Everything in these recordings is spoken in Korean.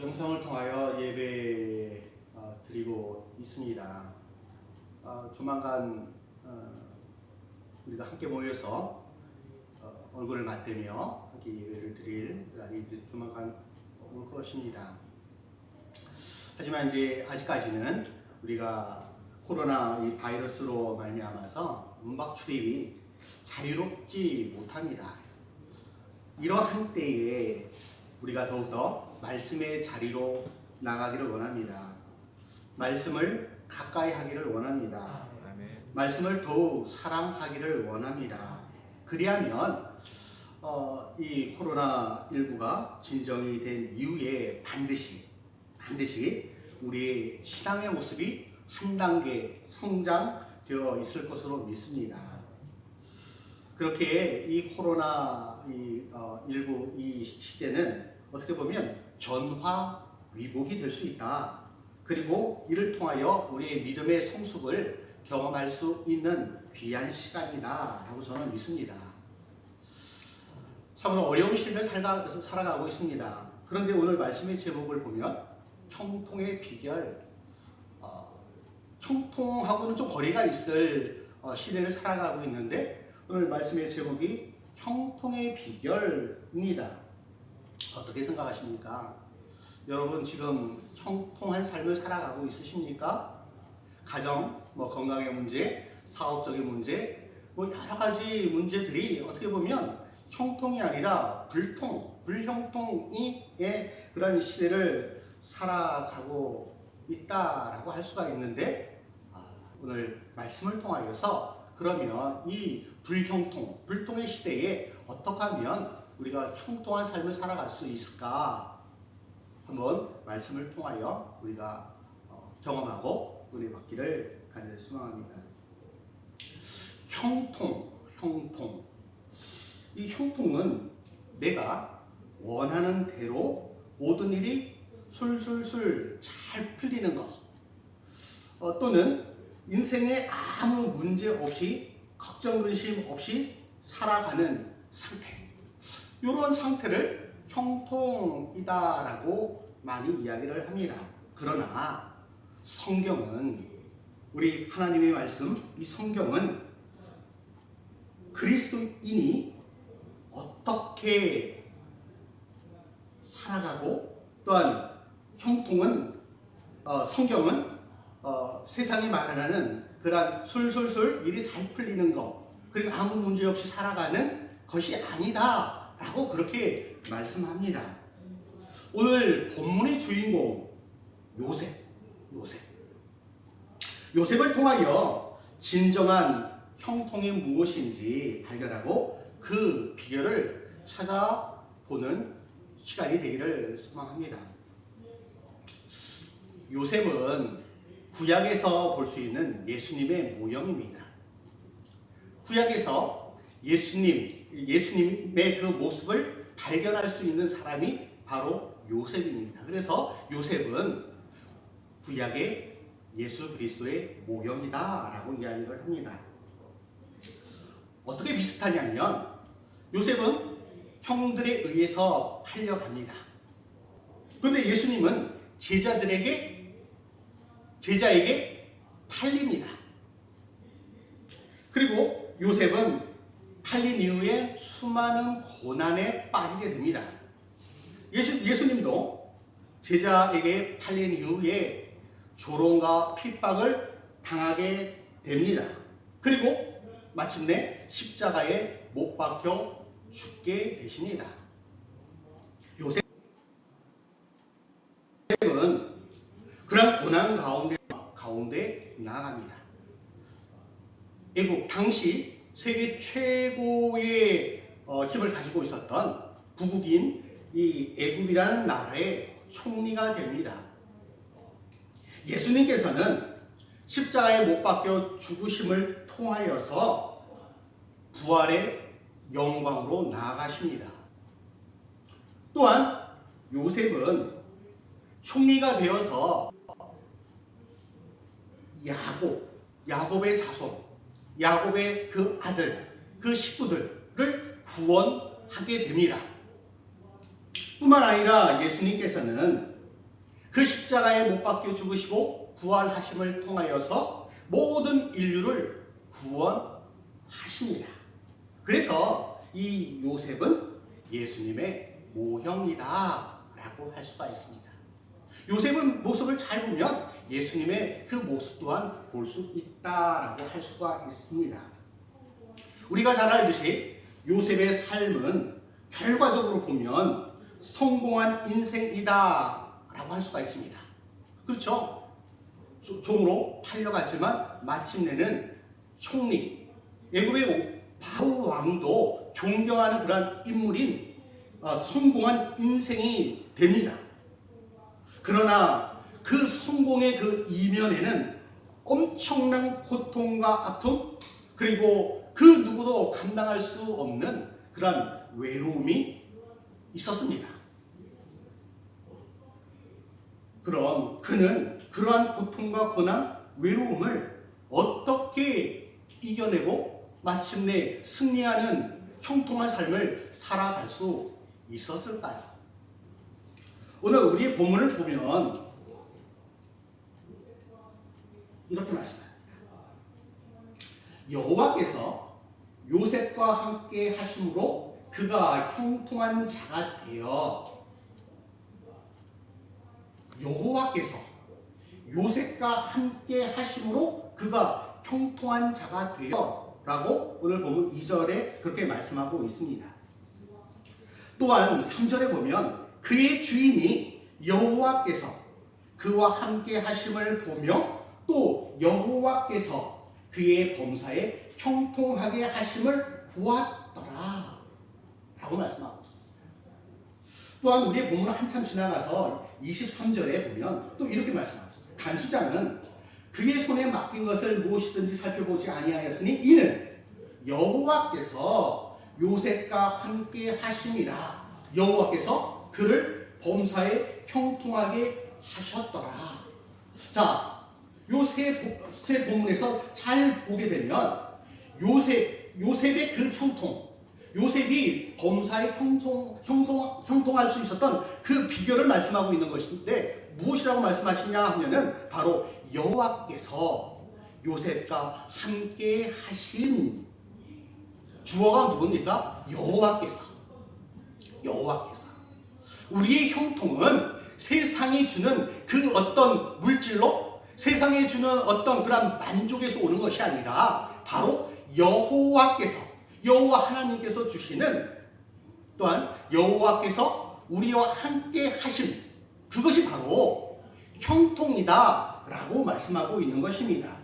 영상을 통하여 예배 드리고 있습니다. 조만간 우리가 함께 모여서 얼굴을 맞대며 함께 예배를 드릴 날이 이제 조만간 올 것입니다. 하지만 이제 아직까지는 우리가 코로나 이 바이러스로 말미암아서 음악 출입이 자유롭지 못합니다. 이러한 때에 우리가 더욱더 말씀의 자리로 나가기를 원합니다. 말씀을 가까이 하기를 원합니다. 말씀을 더욱 사랑하기를 원합니다. 그리하면 이 코로나19가 진정이 된 이후에 반드시 우리의 신앙의 모습이 한 단계 성장되어 있을 것으로 믿습니다. 그렇게 이 코로나19 이 시대는 어떻게 보면 전화위복이 될 수 있다. 그리고 이를 통하여 우리의 믿음의 성숙을 경험할 수 있는 귀한 시간이다 라고 저는 믿습니다. 참으로 어려운 시대를 살아가고 있습니다. 그런데 오늘 말씀의 제목을 보면 형통의 비결, 형통하고는 좀 거리가 있을 시대를 살아가고 있는데 오늘 말씀의 제목이 형통의 비결입니다. 어떻게 생각하십니까? 여러분 지금 형통한 삶을 살아가고 있으십니까? 가정, 건강의 문제, 사업적인 문제, 여러 가지 문제들이 어떻게 보면 형통이 아니라 불형통의 그런 시대를 살아가고 있다라고 할 수가 있는데 오늘 말씀을 통하여서 그러면 이 불통의 시대에 어떻게 하면 우리가 형통한 삶을 살아갈 수 있을까? 한번 말씀을 통하여 우리가 경험하고 은혜 받기를 간절히 소망합니다. 형통. 이 형통은 내가 원하는 대로 모든 일이 술술술 잘 풀리는 것, 또는 인생에 아무 문제 없이 걱정 근심 없이 살아가는 상태, 이런 상태를 형통이다라고 많이 이야기를 합니다. 그러나 성경은, 우리 하나님의 말씀, 이 성경은 그리스도인이 어떻게 살아가고, 또한 성경은 세상이 말하는 그런 술술술 일이 잘 풀리는 것, 그리고 아무 문제 없이 살아가는 것이 아니다 라고 그렇게 말씀합니다. 오늘 본문의 주인공 요셉을 통하여 진정한 형통이 무엇인지 발견하고 그 비결을 찾아보는 시간이 되기를 소망합니다. 요셉은 구약에서 볼 수 있는 예수님의 모형입니다. 구약에서 예수님의 그 모습을 발견할 수 있는 사람이 바로 요셉입니다. 그래서 요셉은 구약의 예수 그리스도의 모형이다 라고 이야기를 합니다. 어떻게 비슷하냐면 요셉은 형들에 의해서 팔려갑니다. 그런데 예수님은 제자에게 팔립니다. 그리고 요셉은 팔린 이후에 수많은 고난에 빠지게 됩니다. 예수님도 제자에게 팔린 이후에 조롱과 핍박을 당하게 됩니다. 그리고 마침내 십자가에 못 박혀 죽게 되십니다. 요셉은 그런 고난 가운데 나아갑니다. 애국, 당시 세계 최고의 힘을 가지고 있었던 부국인 이 애굽이라는 나라의 총리가 됩니다. 예수님께서는 십자가에 못 박혀 죽으심을 통하여서 부활의 영광으로 나아가십니다. 또한 요셉은 총리가 되어서 야곱의 자손, 야곱의 그 아들, 그 식구들을 구원하게 됩니다. 뿐만 아니라 예수님께서는 그 십자가에 못 박혀 죽으시고 부활하심을 통하여서 모든 인류를 구원하십니다. 그래서 이 요셉은 예수님의 모형이다 라고 할 수가 있습니다. 요셉은 모습을 잘 보면 예수님의 그 모습 또한 볼 수 있다라고 할 수가 있습니다. 우리가 잘 알듯이 요셉의 삶은 결과적으로 보면 성공한 인생이다 라고 할 수가 있습니다. 그렇죠? 종으로 팔려갔지만 마침내는 총리, 애굽의 바로 왕도 존경하는 그런 인물인 성공한 인생이 됩니다. 그러나 그 성공의 그 이면에는 엄청난 고통과 아픔, 그리고 그 누구도 감당할 수 없는 그런 외로움이 있었습니다. 그럼 그는 그러한 고통과 고난, 외로움을 어떻게 이겨내고 마침내 승리하는 형통한 삶을 살아갈 수 있었을까요? 오늘 우리의 본문을 보면 이렇게 말씀합니다. 여호와께서 요셉과 함께 하심으로 그가 형통한 자가 되어, 여호와께서 요셉과 함께 하심으로 그가 형통한 자가 되어 라고 오늘 본문 2절에 그렇게 말씀하고 있습니다. 또한 3절에 보면 그의 주인이 여호와께서 그와 함께 하심을 보며 또 여호와께서 그의 범사에 형통하게 하심을 보았더라 라고 말씀하고 있습니다. 또한 우리의 본문을 한참 지나가서 23절에 보면 또 이렇게 말씀하고 있습니다. 간수장은 그의 손에 맡긴 것을 무엇이든지 살펴보지 아니하였으니 이는 여호와께서 요셉과 함께 하심이라. 여호와께서 그를 범사에 형통하게 하셨더라. 자, 요 세 본문에서 잘 보게 되면 요셉의 그 형통, 요셉이 범사에 형통할 수 있었던 그 비결을 말씀하고 있는 것인데 무엇이라고 말씀하시냐 하면은 바로 여호와께서 요셉과 함께 하신, 주어가 누굽니까? 여호와께서. 우리의 형통은 세상이 주는 그 어떤 물질로, 세상에 주는 어떤 그런 만족에서 오는 것이 아니라 바로 여호와께서, 여호와 하나님께서 주시는, 또한 여호와께서 우리와 함께 하심, 그것이 바로 형통이다 라고 말씀하고 있는 것입니다.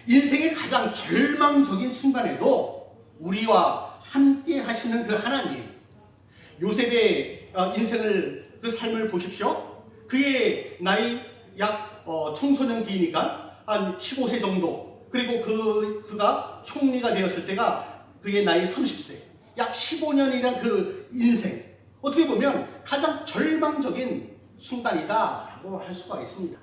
인생의 가장 절망적인 순간에도 우리와 함께 하시는 그 하나님, 요셉의 인생을, 그 삶을 보십시오. 그의 나이 약 청소년기니까 한 15세 정도, 그리고 그가 총리가 되었을 때가 그의 나이 30세, 약 15년이란 그 인생, 어떻게 보면 가장 절망적인 순간이다라고 할 수가 있습니다.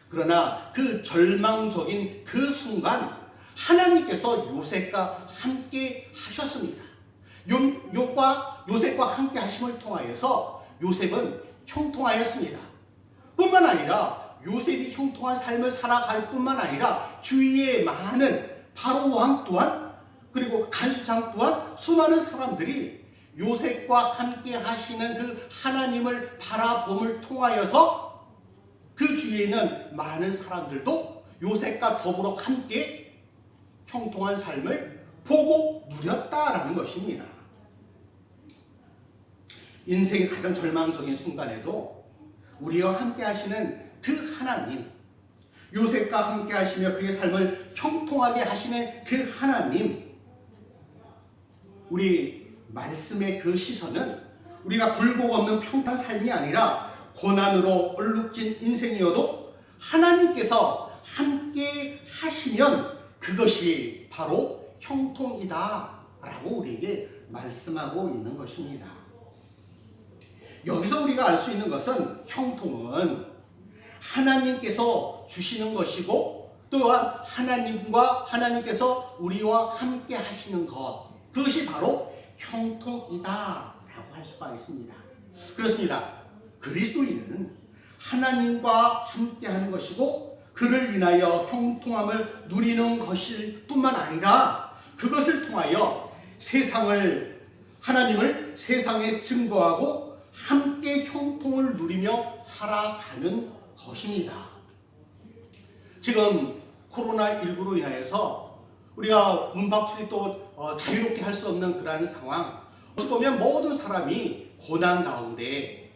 그러나 그 절망적인 그 순간 하나님께서 요셉과 함께 하셨습니다. 요셉과 함께 하심을 통하여서 요셉은 형통하였습니다. 뿐만 아니라 요셉이 형통한 삶을 살아갈 뿐만 아니라 주위에 많은 바로 왕 또한, 그리고 간수장 또한 수많은 사람들이 요셉과 함께 하시는 그 하나님을 바라봄을 통하여서 그 주위에 있는 많은 사람들도 요셉과 더불어 함께 형통한 삶을 보고 누렸다라는 것입니다. 인생의 가장 절망적인 순간에도 우리와 함께 하시는 그 하나님, 요셉과 함께 하시며 그의 삶을 형통하게 하시는 그 하나님, 우리 말씀의 그 시선은 우리가 굴곡 없는 평탄 삶이 아니라 고난으로 얼룩진 인생이어도 하나님께서 함께 하시면 그것이 바로 형통이다 라고 우리에게 말씀하고 있는 것입니다. 여기서 우리가 알 수 있는 것은 형통은 하나님께서 주시는 것이고, 또한 하나님께서 우리와 함께 하시는 것, 그것이 바로 형통이다 라고 할 수가 있습니다. 그렇습니다. 그리스도인은 하나님과 함께하는 것이고 그를 인하여 형통함을 누리는 것일 뿐만 아니라 그것을 통하여 하나님을 세상에 증거하고 함께 형통을 누리며 살아가는 것입니다. 지금 코로나19로 인하여서 우리가 문밖 출입도 자유롭게 할 수 없는 그러한 상황, 어찌 보면 모든 사람이 고난 가운데,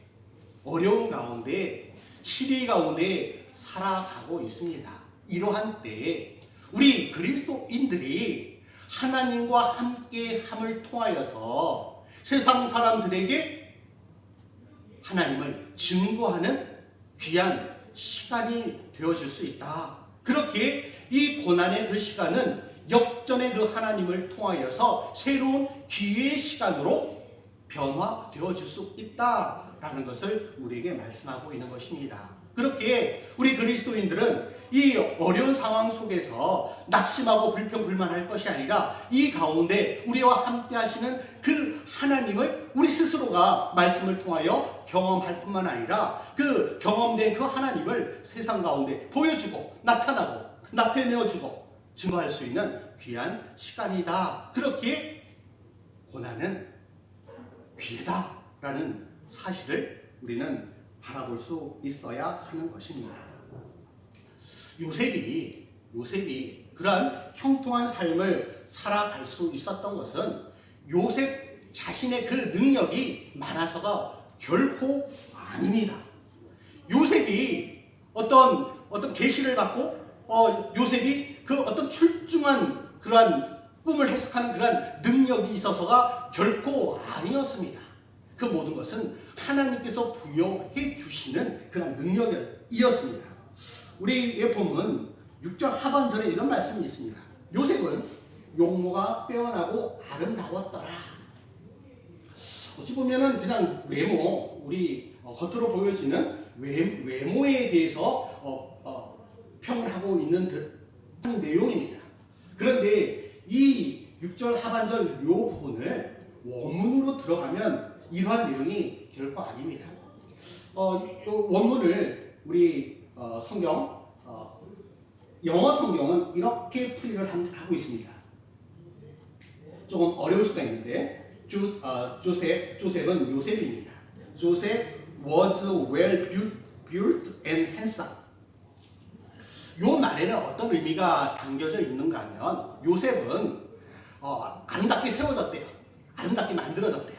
어려운 가운데, 시리 가운데 살아가고 있습니다. 이러한 때에 우리 그리스도인들이 하나님과 함께함을 통하여서 세상 사람들에게 하나님을 증거하는 귀한 시간이 되어질 수 있다. 그렇게 이 고난의 그 시간은 역전의 그 하나님을 통하여서 새로운 기회의 시간으로 변화되어질 수 있다라는 것을 우리에게 말씀하고 있는 것입니다. 그렇게 우리 그리스도인들은 이 어려운 상황 속에서 낙심하고 불평불만할 것이 아니라 이 가운데 우리와 함께 하시는 그 하나님을 우리 스스로가 말씀을 통하여 경험할 뿐만 아니라 그 경험된 그 하나님을 세상 가운데 보여주고 나타내어주고 증거할 수 있는 귀한 시간이다. 그렇게 고난은 귀하다라는 사실을 우리는 바라볼 수 있어야 하는 것입니다. 요셉이 그러한 형통한 삶을 살아갈 수 있었던 것은 요셉 자신의 그 능력이 많아서가 결코 아닙니다. 요셉이 어떤 계시를 받고 요셉이 그 어떤 출중한 그러한 꿈을 해석하는 그러한 능력이 있어서가 결코 아니었습니다. 그 모든 것은 하나님께서 부여해 주시는 그런 능력이었습니다. 우리의 본문 6절 하반절에 이런 말씀이 있습니다. 요셉은 용모가 빼어나고 아름다웠더라. 어찌 보면은 그냥 우리 겉으로 보여지는 외모에 대해서 평을 하고 있는 듯한 내용입니다. 그런데 이 6절 하반절 요 부분을 원문으로 들어가면 이러한 내용이 결코 아닙니다. 요 원문을 우리 성경 영어 성경은 이렇게 풀이를 하고 있습니다. 조금 어려울 수가 있는데 조셉은 요셉입니다. Joseph was well built and handsome. 요 말에는 어떤 의미가 담겨져 있는가 하면 요셉은 아름답게 세워졌대요. 아름답게 만들어졌대요.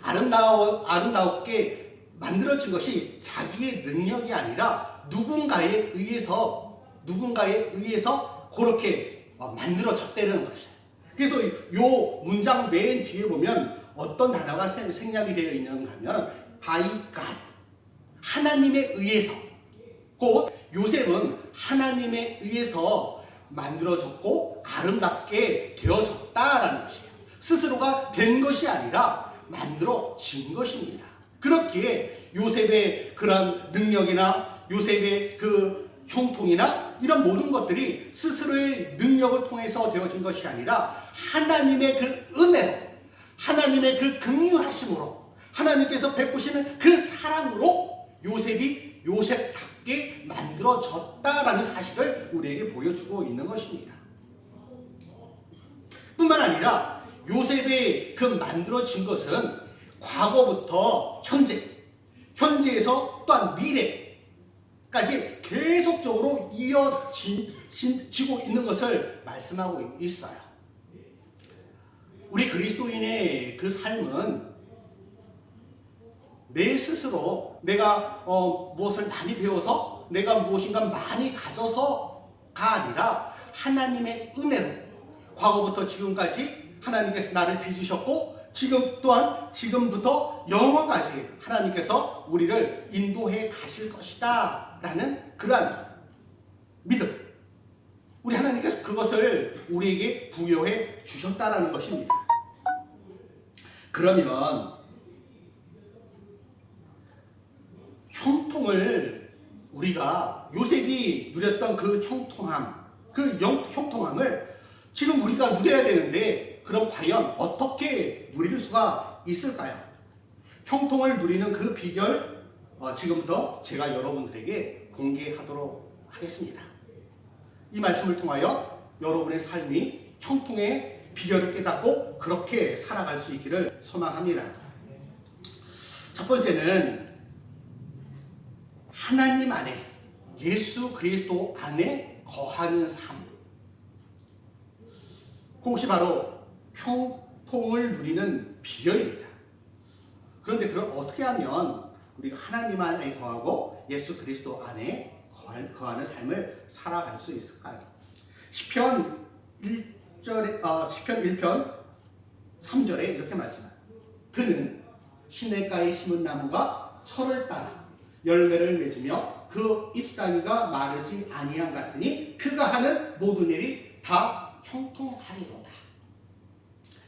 아름답게 만들어진 것이 자기의 능력이 아니라 누군가에 의해서 그렇게 만들어졌다는 것이에요. 그래서 요 문장 맨 뒤에 보면 어떤 단어가 생략이 되어 있는가 하면 by God, 하나님에 의해서, 곧 요셉은 하나님에 의해서 만들어졌고 아름답게 되어졌다라는 것이에요. 스스로가 된 것이 아니라 만들어진 것입니다. 그렇기에 요셉의 그런 능력이나 요셉의 그 형통이나 이런 모든 것들이 스스로의 능력을 통해서 되어진 것이 아니라 하나님의 그 은혜로, 하나님의 그 긍휼하심으로, 하나님께서 베푸시는 그 사랑으로 요셉이 요셉답게 만들어졌다라는 사실을 우리에게 보여주고 있는 것입니다. 뿐만 아니라 요셉의 그 만들어진 것은 과거부터 현재에서 또한 미래까지 계속적으로 이어지고 있는 것을 말씀하고 있어요. 우리 그리스도인의 그 삶은 내 스스로 내가 무엇을 많이 배워서 내가 무엇인가 많이 가져서가 아니라 하나님의 은혜로 과거부터 지금까지 하나님께서 나를 빚으셨고 지금부터 영원까지 하나님께서 우리를 인도해 가실 것이다 라는 그러한 믿음, 우리 하나님께서 그것을 우리에게 부여해 주셨다라는 것입니다. 그러면 형통을 우리가 요셉이 누렸던 그 형통함을 지금 우리가 누려야 되는데 그럼 과연 어떻게 누릴 수가 있을까요? 형통을 누리는 그 비결 지금부터 제가 여러분들에게 공개하도록 하겠습니다. 이 말씀을 통하여 여러분의 삶이 형통의 비결을 깨닫고 그렇게 살아갈 수 있기를 소망합니다. 첫 번째는 하나님 안에, 예수 그리스도 안에 거하는 삶. 그것이 바로 형통을 누리는 비결입니다. 그런데 그걸 어떻게 하면 우리가 하나님 안에 거하고 예수 그리스도 안에 거하는 삶을 살아갈 수 있을까요? 시편 1편 3절에 이렇게 말씀합니다. 그는 시냇가에 심은 나무가 철을 따라 열매를 맺으며 그 잎사귀가 마르지 아니함 같으니 그가 하는 모든 일이 다 형통하리로다.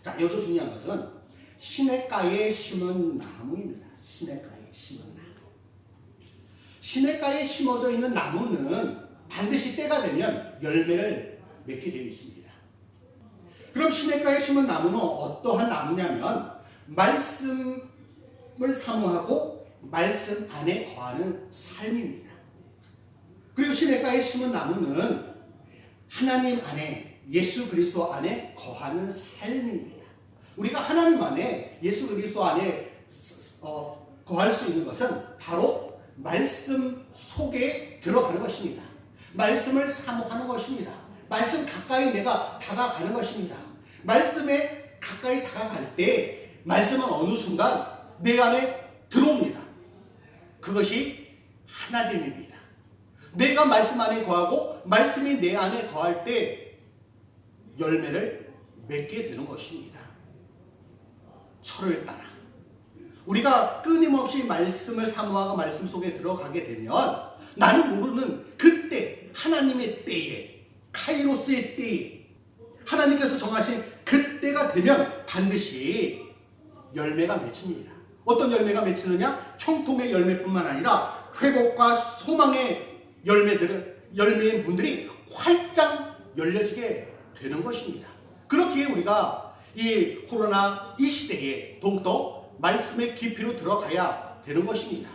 자, 여기서 중요한 것은 시냇가에 심은 나무입니다. 시냇가에 심은 나무. 시냇가에 심어져 있는 나무는 반드시 때가 되면 열매를 맺게 되어 있습니다. 그럼 시냇가에 심은 나무는 어떠한 나무냐면 말씀을 사모하고 말씀 안에 거하는 삶입니다. 그리고 시냇가에 심은 나무는 하나님 안에, 예수 그리스도 안에 거하는 삶입니다. 우리가 하나님 안에, 예수 그리스도 안에 거할 수 있는 것은 바로 말씀 속에 들어가는 것입니다. 말씀을 사모하는 것입니다. 말씀 가까이 내가 다가가는 것입니다. 말씀에 가까이 다가갈 때 말씀은 어느 순간 내 안에 들어옵니다. 그것이 하나됨입니다. 내가 말씀 안에 거하고 말씀이 내 안에 거할 때 열매를 맺게 되는 것입니다. 철을 따라 우리가 끊임없이 말씀을 사모하고 말씀 속에 들어가게 되면 나는 모르는 그때, 하나님의 때에, 카이로스의 때에, 하나님께서 정하신 그때가 되면 반드시 열매가 맺힙니다. 어떤 열매가 맺히느냐? 형통의 열매뿐만 아니라 회복과 소망의 열매인 분들이 활짝 열려지게 되는 것입니다. 그렇게 우리가 이 코로나 이 시대에 더욱더 말씀의 깊이로 들어가야 되는 것입니다.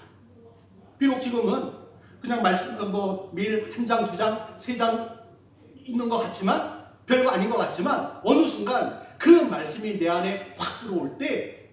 비록 지금은 그냥 말씀 매일 한 장, 두 장, 세 장 있는 것 같지만 별거 아닌 것 같지만 어느 순간 그 말씀이 내 안에 확 들어올 때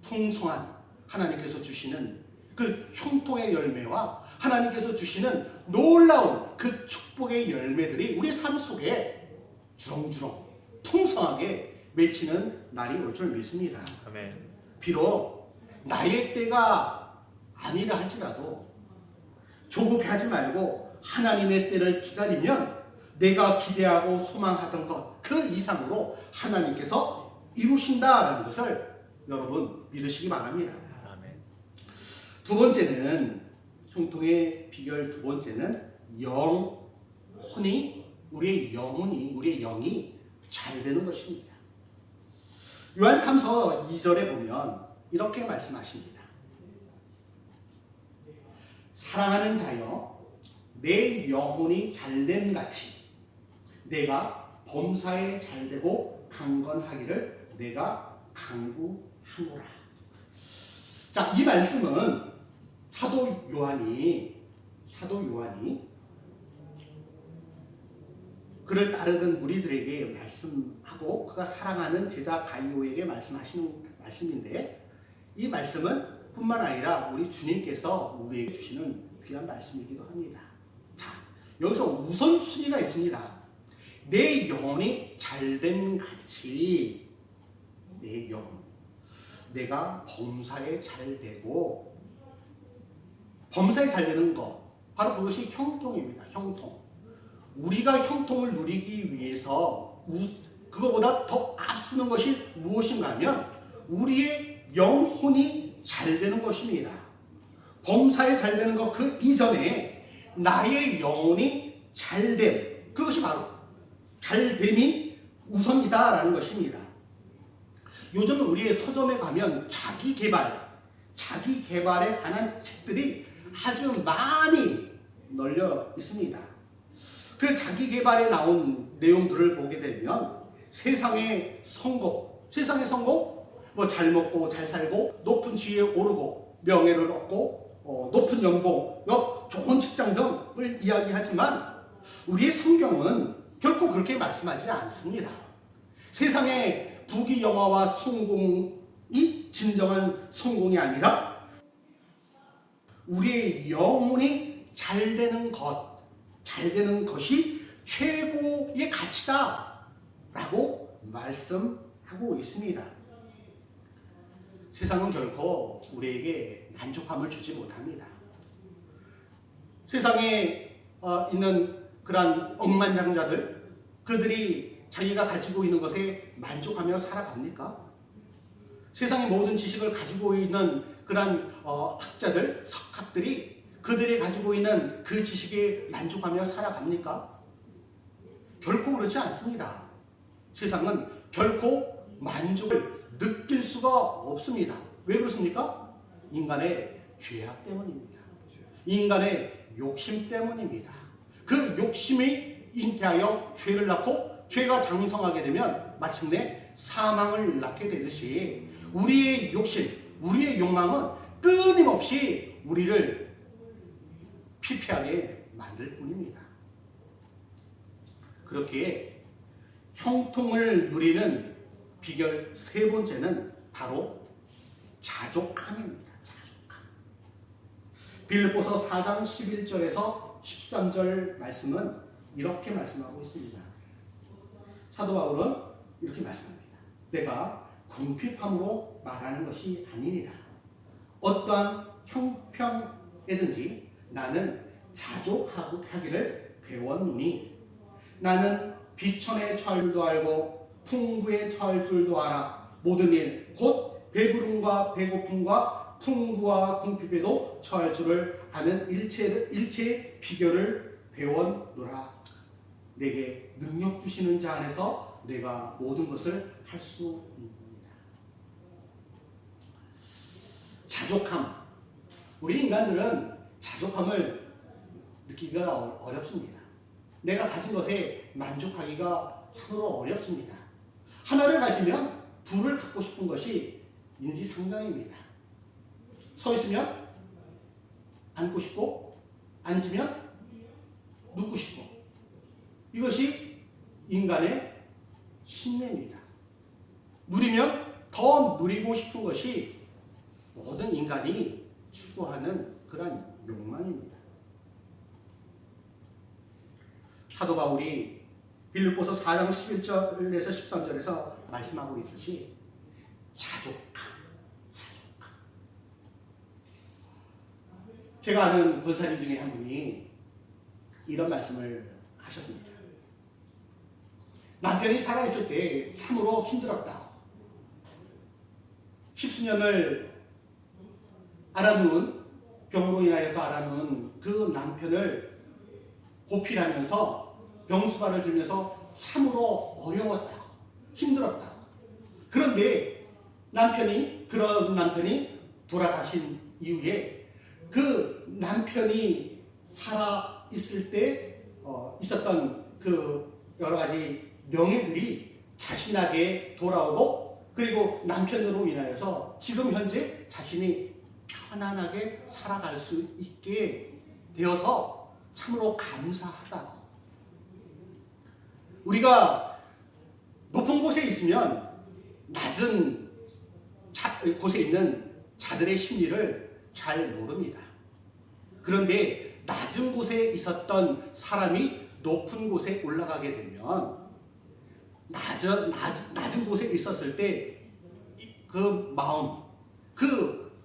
풍성한 하나님께서 주시는 그 형통의 열매와 하나님께서 주시는 놀라운 그 축복의 열매들이 우리 삶 속에 주렁주렁 풍성하게 맺히는 날이 올 줄 믿습니다. 아멘. 비록 나의 때가 아니라 할지라도 조급해하지 말고 하나님의 때를 기다리면 내가 기대하고 소망하던 것 그 이상으로 하나님께서 이루신다라는 것을 여러분 믿으시기 바랍니다. 아멘. 두 번째는 형통의 비결 두 번째는 우리의 영이 잘 되는 것입니다. 요한 3서 2절에 보면 이렇게 말씀하십니다. 사랑하는 자여 내 영혼이 잘됨 같이 내가 범사에 잘되고 강건하기를 내가 간구하노라. 자, 이 말씀은 사도 요한이 그를 따르던 무리들에게 말씀하고 그가 사랑하는 제자 가이오에게 말씀하시는 말씀인데 이 말씀은 뿐만 아니라 우리 주님께서 우리에게 주시는 귀한 말씀이기도 합니다. 자, 여기서 우선순위가 있습니다. 내 영혼이 잘됨 같이 내 영혼, 내가 범사에 잘되고 범사에 잘되는 것 바로 그것이 형통입니다. 형통. 우리가 형통을 누리기 위해서 그거보다 더 앞서는 것이 무엇인가 하면 우리의 영혼이 잘되는 것입니다. 범사에 잘되는 것 그 이전에 나의 영혼이 잘됨, 그것이 바로 잘됨이 우선이다라는 것입니다. 요즘 우리의 서점에 가면 자기 개발에 관한 책들이 아주 많이 널려 있습니다. 그 자기 개발에 나온 내용들을 보게 되면 세상의 성공, 뭐 잘 먹고 잘 살고 높은 지위에 오르고 명예를 얻고 높은 연봉, 좋은 직장 등을 이야기하지만 우리의 성경은 결코 그렇게 말씀하지 않습니다. 세상의 부귀영화와 성공이 진정한 성공이 아니라 우리의 영혼이 잘 되는 것이 최고의 가치다 라고 말씀하고 있습니다. 세상은 결코 우리에게 만족함을 주지 못합니다. 세상에 있는 그러한 억만장자들, 그들이 자기가 가지고 있는 것에 만족하며 살아갑니까? 세상의 모든 지식을 가지고 있는 그러한 학자들, 석학들이 그들이 가지고 있는 그 지식에 만족하며 살아갑니까? 결코 그렇지 않습니다. 세상은 결코 만족을 느낄 수가 없습니다. 왜 그렇습니까? 인간의 죄악 때문입니다. 인간의 욕심 때문입니다. 그 욕심이 잉태하여 죄를 낳고 죄가 장성하게 되면 마침내 사망을 낳게 되듯이 우리의 욕심, 우리의 욕망은 끊임없이 우리를 피폐하게 만들 뿐입니다. 그렇게 형통을 누리는 비결 세 번째는 바로 자족함입니다. 자족함. 빌립보서 4장 11절에서 13절 말씀은 이렇게 말씀하고 있습니다. 사도 바울은 이렇게 말씀합니다. 내가 궁핍함으로 말하는 것이 아니니라. 어떠한 형편에든지 나는 자족하기를 배웠노니 나는 비천에 처할 줄도 알고 풍부에 처할 줄도 알아. 모든 일 곧 배부름과 배고픔과 풍부와 궁핍에도 처할 줄을 아는 일체의 비결을 배웠노라. 내게 능력 주시는 자 안에서 내가 모든 것을 할 수 있습니다. 자족함. 우리 인간들은 자족함을 느끼기가 어렵습니다. 내가 가진 것에 만족하기가 참으로 어렵습니다. 하나를 가지면 둘을 갖고 싶은 것이 인지상정입니다. 서 있으면 앉고 싶고 앉으면 눕고 싶고 이것이 인간의 신뢰입니다. 누리면 더 누리고 싶은 것이 모든 인간이 추구하는 그런 욕망입니다. 사도 바울이 빌립보서 4장 11절에서 13절에서 말씀하고 있듯이 자족함. 제가 아는 권사님 중에 한 분이 이런 말씀을 하셨습니다. 남편이 살아있을 때 참으로 힘들었다고. 십수년을 알아누운, 병으로 인하여서 알아누운 그 남편을 보필하면서 병수발을 들면서 참으로 어려웠다고, 힘들었다고. 그런데 그런 남편이 돌아가신 이후에 그 남편이 살아있을 때 있었던 그 여러 가지 명예들이 자신에게 돌아오고 그리고 남편으로 인하여서 지금 현재 자신이 편안하게 살아갈 수 있게 되어서 참으로 감사하다고. 우리가 높은 곳에 있으면 낮은 곳에 있는 자들의 심리를 잘 모릅니다. 그런데 낮은 곳에 있었던 사람이 높은 곳에 올라가게 되면 낮은 곳에 있었을 때 그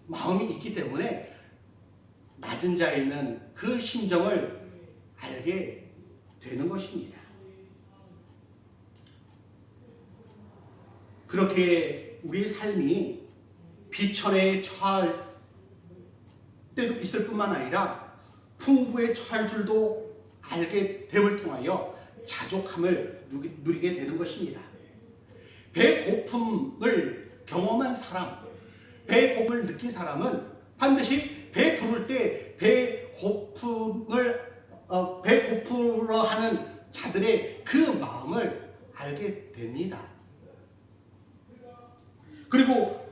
마음이 있기 때문에 낮은 자에 있는 그 심정을 알게 되는 것입니다. 그렇게 우리 삶이 비천에 처할 때도 있을 뿐만 아니라 풍부에 처할 줄도 알게 됨을 통하여 자족함을 누리게 되는 것입니다. 배고픔을 경험한 사람, 배고픔을 느낀 사람은 반드시 배 부를 때 배고프러 하는 자들의 그 마음을 알게 됩니다. 그리고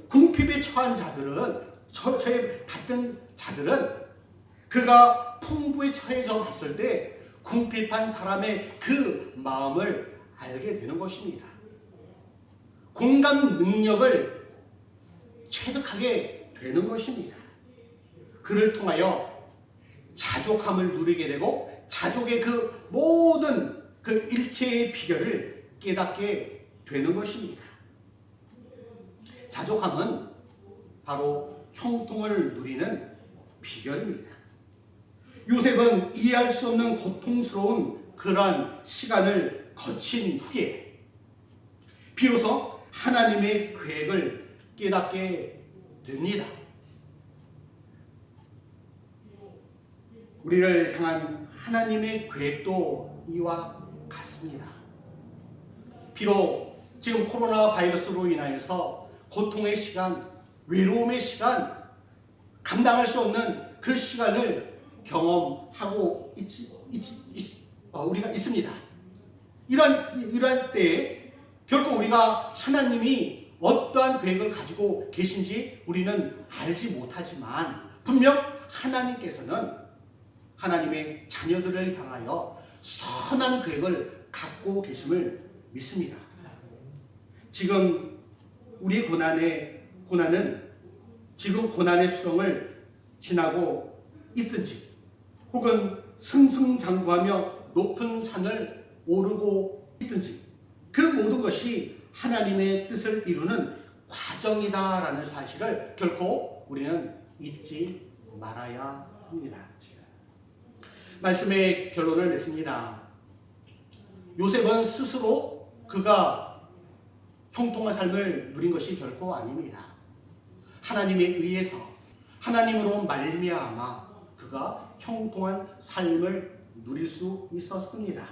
궁핍에 처한 자들은 처해 받던 자들은 그가 풍부에 처해져 봤을 때 궁핍한 사람의 그 마음을 알게 되는 것입니다. 공감 능력을 체득하게 되는 것입니다. 그를 통하여 자족함을 누리게 되고 자족의 그 모든 그 일체의 비결을 깨닫게 되는 것입니다. 자족함은 바로 형통을 누리는 비결입니다. 요셉은 이해할 수 없는 고통스러운 그러한 시간을 거친 후에 비로소 하나님의 계획을 깨닫게 됩니다. 우리를 향한 하나님의 계획도 이와 같습니다. 비록 지금 코로나 바이러스로 인하여서 고통의 시간, 외로움의 시간, 감당할 수 없는 그 시간을 경험하고 우리가 있습니다. 이러한 때에 결코 우리가 하나님이 어떠한 계획을 가지고 계신지 우리는 알지 못하지만 분명 하나님께서는 하나님의 자녀들을 향하여 선한 계획을 갖고 계심을 믿습니다. 지금 우리 고난은 지금 고난의 수렁을 지나고 있든지 혹은 승승장구하며 높은 산을 오르고 있든지 그 모든 것이 하나님의 뜻을 이루는 과정이다라는 사실을 결코 우리는 잊지 말아야 합니다. 말씀의 결론을 냈습니다. 요셉은 스스로 그가 형통한 삶을 누린 것이 결코 아닙니다. 하나님에 의해서 하나님으로 말미암아 그가 형통한 삶을 누릴 수 있었습니다.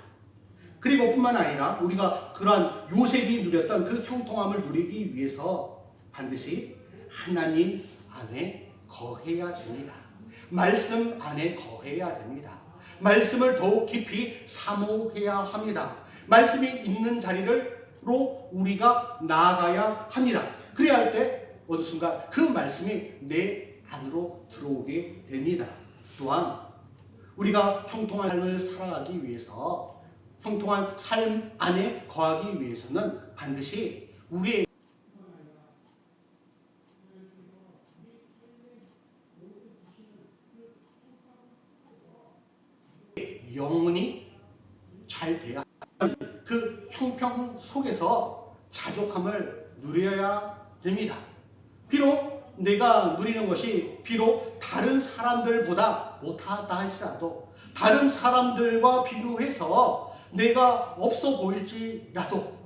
그리고 뿐만 아니라 우리가 그러한 요셉이 누렸던 그 형통함을 누리기 위해서 반드시 하나님 안에 거해야 됩니다. 말씀 안에 거해야 됩니다. 말씀을 더욱 깊이 사모해야 합니다. 말씀이 있는 자리로 우리가 나아가야 합니다. 그래야 할 때 어느 순간 그 말씀이 내 안으로 들어오게 됩니다. 또한 우리가 형통한 삶을 살아가기 위해서 형통한 삶 안에 거하기 위해서는 반드시 우리의 영혼이 잘 돼야 그 형평 속에서 자족함을 누려야 됩니다. 비록 내가 누리는 것이 비록 다른 사람들보다 못하다 할지라도 다른 사람들과 비교해서 내가 없어 보일지라도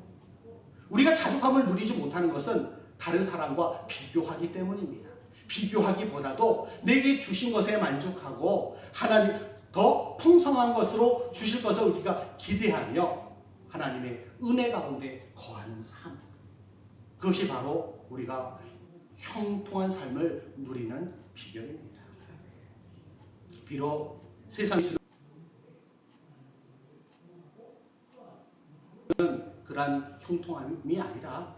우리가 자족함을 누리지 못하는 것은 다른 사람과 비교하기 때문입니다. 비교하기보다도 내게 주신 것에 만족하고 하나님 더 풍성한 것으로 주실 것을 우리가 기대하며 하나님의 은혜 가운데 거하는 삶, 그것이 바로 우리가 형통한 삶을 누리는 비결입니다. 비록 세상에서는 그러한 형통함이 아니라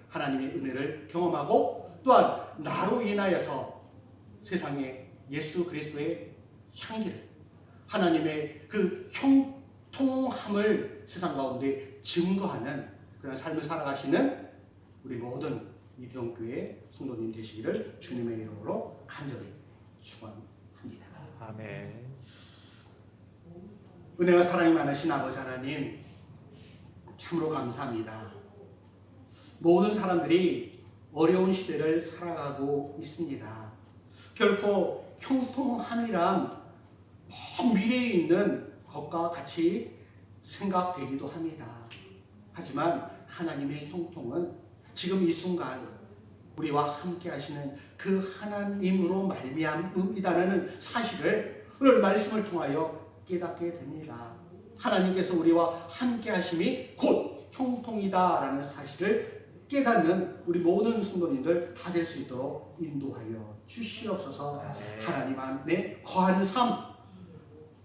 하나님의 은혜를 경험하고 또한 나로 인하여서 세상에 예수 그리스도의 향기를 하나님의 그 형통함을 세상 가운데 증거하는 그런 삶을 살아가시는 우리 모든 이태원교회 성도님 되시기를 주님의 이름으로 간절히 축원합니다. 아멘. 은혜와 사랑이 많으신 아버지 하나님 참으로 감사합니다. 모든 사람들이 어려운 시대를 살아가고 있습니다. 결코 형통함이란 먼 미래에 있는 것과 같이 생각되기도 합니다. 하지만 하나님의 형통은 지금 이 순간 우리와 함께 하시는 그 하나님으로 말미암음이다라는 사실을 오늘 말씀을 통하여 깨닫게 됩니다. 하나님께서 우리와 함께 하심이 곧 형통이다라는 사실을 깨닫는 우리 모든 성도님들 다 될 수 있도록 인도하여 주시옵소서. 하나님 안에 거하는 삶,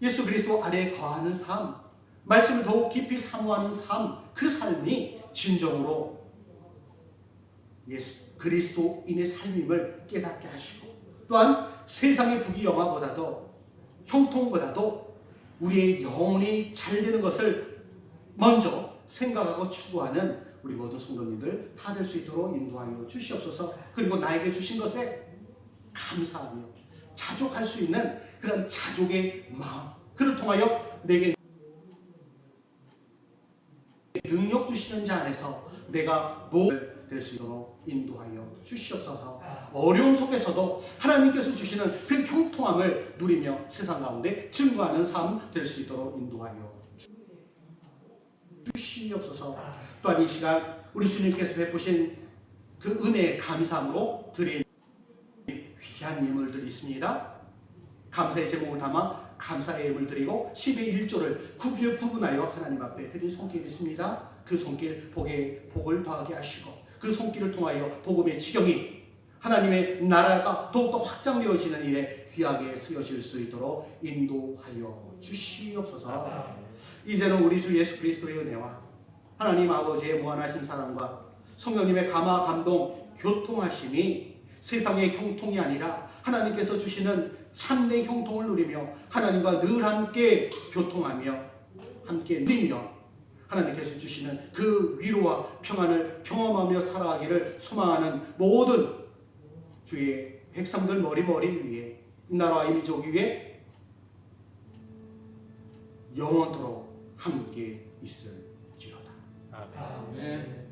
예수 그리스도 안에 거하는 삶, 말씀을 더욱 깊이 사모하는 삶, 그 삶이 진정으로 예수 그리스도인의 삶임을 깨닫게 하시고, 또한 세상의 부귀영화보다도 형통보다도 우리의 영혼이 잘 되는 것을 먼저 생각하고 추구하는 우리 모든 성도님들 다 될 수 있도록 인도하여 주시옵소서. 그리고 나에게 주신 것에 감사하며 자족할 수 있는 그런 자족의 마음, 그를 통하여 내게 능력 주시는 자 안에서 내가 될 수 있도록 인도하여 주시옵소서. 어려움 속에서도 하나님께서 주시는 그 형통함을 누리며 세상 가운데 증거하는 삶 될 수 있도록 인도하여 주시옵소서. 또한 이 시간 우리 주님께서 베푸신 그 은혜의 감사함으로 드린 귀한 예물들이 있습니다. 감사의 제목을 담아 감사의 예물 드리고 10의 1조를 구분하여 하나님 앞에 드린 손길이 있습니다. 그 손길 복을 더하게 하시고, 그 손길을 통하여 복음의 지경이 하나님의 나라가 더욱더 확장되어지는 일에 귀하게 쓰여질 수 있도록 인도하여 주시옵소서. 이제는 우리 주 예수 그리스도의 은혜와 하나님 아버지의 무한하신 사랑과 성령님의 감화 감동 교통하심이 세상의 형통이 아니라 하나님께서 주시는 참된 형통을 누리며 하나님과 늘 함께 교통하며 함께 누리며 하나님께서 주시는 그 위로와 평안을 경험하며 살아가기를 소망하는 모든 주의 백성들 머리 위에, 이 나라와 이 민족 위에 영원토록 함께 있을지어다. 아멘.